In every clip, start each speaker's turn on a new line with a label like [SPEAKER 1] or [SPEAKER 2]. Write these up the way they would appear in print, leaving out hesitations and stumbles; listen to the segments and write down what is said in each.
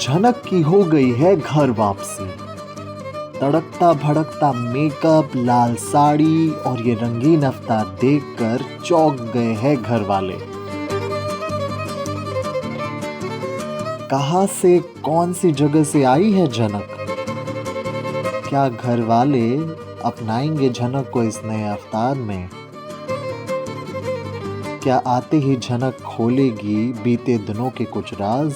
[SPEAKER 1] झनक की हो गई है घर वापसी। तड़कता भड़कता मेकअप, लाल साड़ी और ये रंगीन अवतार देखकर चौंक गए हैं घर वाले। कहां से, कौन सी जगह से आई है झनक? क्या घर वाले अपनाएंगे झनक को इस नए अवतार में? क्या आते ही झनक खोलेगी बीते दिनों के कुछ राज?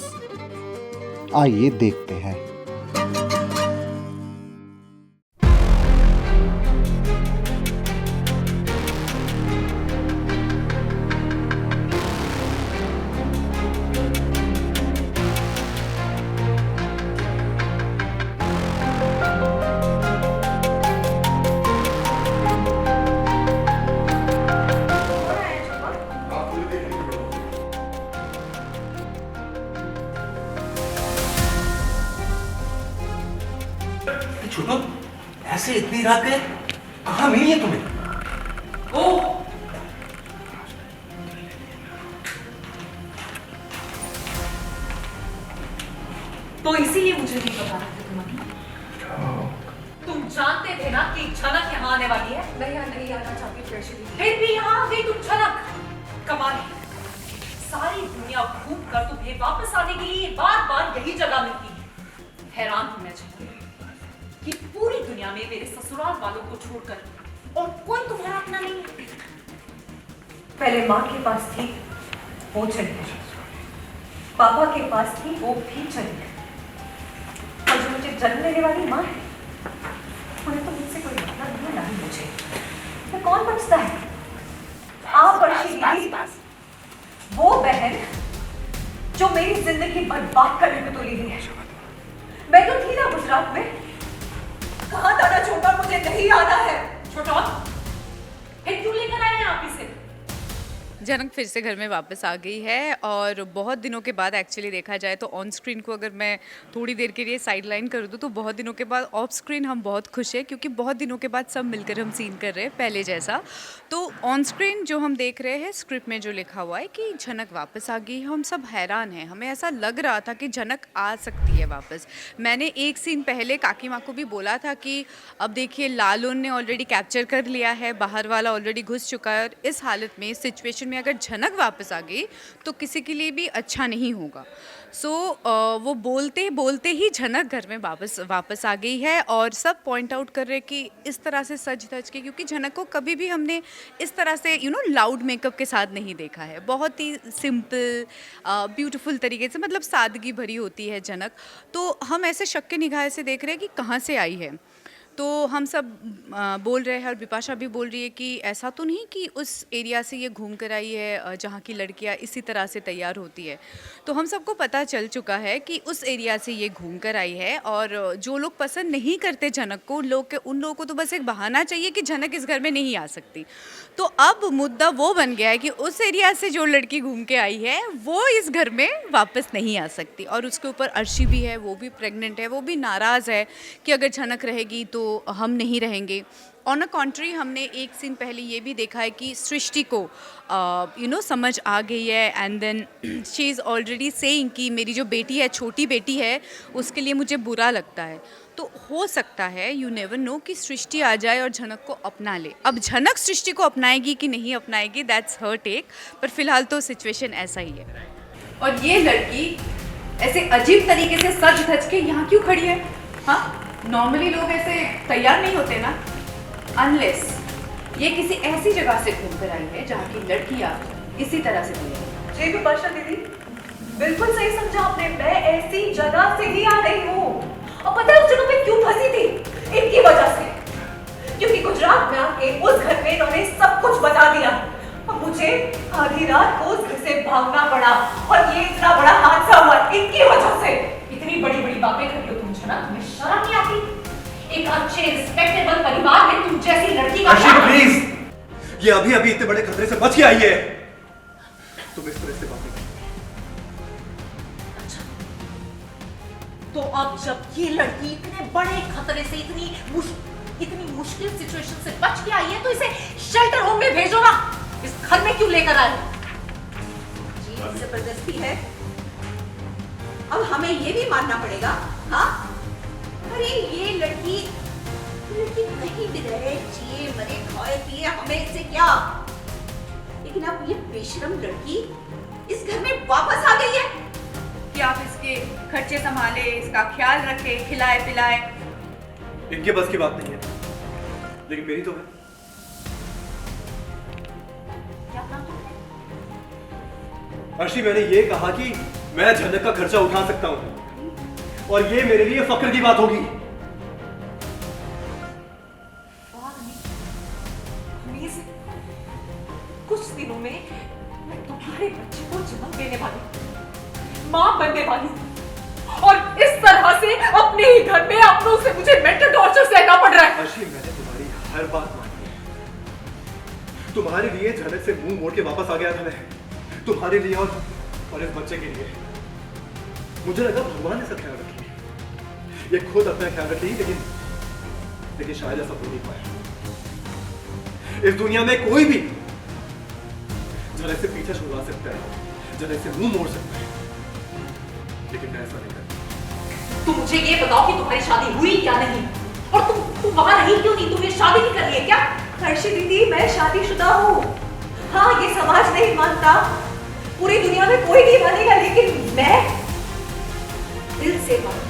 [SPEAKER 1] आइए देखते हैं।
[SPEAKER 2] छोटू, ऐसे इतनी रात गए कहाँ मिली है तुम्हें? ओ
[SPEAKER 3] तो इसीलिए मुझे नहीं बता रहे थे तुम अभी। तुम जानते थे ना कि झनक यहाँ आने वाली है। मैं यहाँ नहीं आना चाहती प्रेशरी, फिर भी यहाँ आ गई तुम झनक। कमाल है, सारी दुनिया घूम कर तुम्हें वापस आने के लिए बार बार यही जगह मिलती है। हैरान हूं मैं झनक कि पूरी दुनिया में मेरे ससुराल वालों को छोड़कर और कोई तुम्हारा अपना नहीं है। पहले माँ के पास थी, वो चली गई। पापा के पास थी, वो भी चली गई। और जो मुझे जन्म देने वाली माँ है, उन्हें तो मुझसे कोई मतलब नहीं, नहीं मुझे। तो कौन बचता है? आप अर्शी दीदी, वो बहन जो मेरी जिंदगी बर्बाद करने को तुली हुई है। मैं तो थी ना गुजरात में। कहाँ दादा छोटा, मुझे नहीं आना है। छोटा फिर क्यों लेकर आए हैं आप इसे?
[SPEAKER 4] झनक फिर से घर में वापस आ गई है और बहुत दिनों के बाद एक्चुअली देखा जाए तो ऑन स्क्रीन को अगर मैं थोड़ी देर के लिए साइड लाइन कर दूँ तो बहुत दिनों के बाद ऑफ स्क्रीन हम बहुत खुश हैं क्योंकि बहुत दिनों के बाद सब मिलकर हम सीन कर रहे हैं पहले जैसा। तो ऑन स्क्रीन जो हम देख रहे हैं स्क्रिप्ट में जो लिखा हुआ है कि झनक वापस आ गई, हम सब हैरान हैं। हमें ऐसा लग रहा था कि झनक आ सकती है वापस। मैंने एक सीन पहले काकी माँ को भी बोला था कि अब देखिए लालून ने ऑलरेडी कैप्चर कर लिया है, बाहर वाला ऑलरेडी घुस चुका है और इस हालत में, इस सिचुएशन में अगर झनक वापस आ गई तो किसी के लिए भी अच्छा नहीं होगा। सो वो बोलते बोलते ही झनक घर में वापस आ गई है और सब पॉइंट आउट कर रहे कि इस तरह से सज धज के, क्योंकि झनक को कभी भी हमने इस तरह से लाउड मेकअप के साथ नहीं देखा है। बहुत ही सिंपल ब्यूटीफुल तरीके से, मतलब सादगी भरी होती है झनक। तो हम ऐसे शक के निगाह से देख रहे हैं कि कहाँ से आई है। तो हम सब बोल रहे हैं और बिपाशा भी बोल रही है कि ऐसा तो नहीं कि उस एरिया से ये घूम कर आई है जहाँ की लड़कियाँ इसी तरह से तैयार होती है। तो हम सबको पता चल चुका है कि उस एरिया से ये घूम कर आई है और जो लोग पसंद नहीं करते झनक को, उन लोगों को तो बस एक बहाना चाहिए कि झनक इस घर में नहीं आ सकती। तो अब मुद्दा वो बन गया है कि उस एरिया से जो लड़की घूम के आई है वो इस घर में वापस नहीं आ सकती। और उसके ऊपर अर्शी भी है, वो भी प्रेग्नेंट है, वो भी नाराज़ है कि अगर झनक रहेगी तो हम नहीं रहेंगे। ऑन अ कॉन्ट्री हमने एक सीन पहले ये भी देखा है कि सृष्टि को समझ आ गई है and then she is already saying कि मेरी जो बेटी है, छोटी बेटी है, उसके लिए मुझे बुरा लगता है। तो हो सकता है, यू नेवर नो, कि सृष्टि आ जाए और झनक को अपना ले। अब झनक सृष्टि को अपनाएगी कि नहीं अपनाएगी, दैट्स हर टेक, पर फिलहाल तो सिचुएशन ऐसा ही है। और ये लड़की ऐसे अजीब तरीके से सज धज के यहाँ क्यों खड़ी है? हाँ, नॉर्मली लोग ऐसे तैयार नहीं होते ना, अनलेस ये किसी ऐसी जगह से घूम कर आई है जहाँ की लड़कियाँ इसी तरह से तैयार।
[SPEAKER 3] जी बिपाशा दीदी, बिल्कुल सही समझा आपने। मैं ऐसी जगह से ही आ रही हूँ और पता है उस जगह पे क्यों फंसी थी? इनकी वजह से। क्योंकि गुजरात में आके उस घर में इन्होंने सब कुछ बता दिया और मुझे आधी रात को उस घर से भागना पड़ा और ये इतना बड़ा हादसा हुआ इनकी वजह से। इतनी बड़ी बड़ी बातें कर रही हो तुम झनक, तुम्हें शर्म नहीं आती? एक अच्छे रिस्पेक्टेबल परिवार में तुम जैसी लड़की का
[SPEAKER 2] प्लीज, ये अभी अभी इतने बड़े खतरे से बच के आई है, तुम इस तरह से बातें कर।
[SPEAKER 3] अच्छा, तो अब जब ये लड़की इतने बड़े खतरे से, इतनी मुश्किल सिचुएशन से बच के आई है तो इसे शेल्टर होम में भेजो ना। इस घर में क्यों लेकर आए? जी जबरदस्ती है।
[SPEAKER 5] अब हमें ये भी मानना पड़ेगा, हाँ? अरे ये लड़की कहीं भी रहे, जिए मरे खाए पिए, हमें इससे क्या? लेकिन अब ये बेशरम लड़की इस घर में वापस आ गई है
[SPEAKER 3] कि आप इसके खर्चे संभाले, इसका ख्याल रखे, खिलाए पिलाए।
[SPEAKER 2] इनके बस की बात नहीं है, लेकिन मेरी तो है।
[SPEAKER 3] क्या कहा तुमने?
[SPEAKER 2] अर्शी, मैंने ये कहा कि मैं झनक का खर्चा उठा सकता हूं, और ये मेरे लिए फक्र की बात होगी।
[SPEAKER 3] प्लीज, कुछ दिनों में मैं तुम्हारे बच्चे को जन्म देने वाली, मां बनने वाली, और इस तरह से अपने ही घर में अपनों से मुझे मेंटल टॉर्चर सहना पड़ रहा है।
[SPEAKER 2] अर्शी, मैंने तुम्हारी हर बात मानी है। तुम्हारे लिए झनक से मुंह मोड़ के वापस आ गया था मैं, तुम्हारे लिए और इस बच्चे के लिए। मुझे लगा भगवान ने सब ख्याल रखी, ये खुद अपना ख्याल रखी, लेकिन शायद ऐसा हो नहीं पाया। इस दुनिया में कोई भी झनक से पीछा छुड़वा सकता है, झनक से मुंह मोड़ सकता है, लेकिन मैं ऐसा नहीं करता।
[SPEAKER 3] तुम मुझे ये बताओ कि तुम्हारी शादी हुई क्या नहीं, और तुम वहां रही क्यों नहीं? तुमने शादी नहीं कर ली है क्या?
[SPEAKER 5] हर्षी दीदी, मैं शादीशुदा हूँ। हाँ, ये समाज नहीं मानता, पूरी दुनिया में कोई नहीं मानेगा, लेकिन मैं दिल से मानती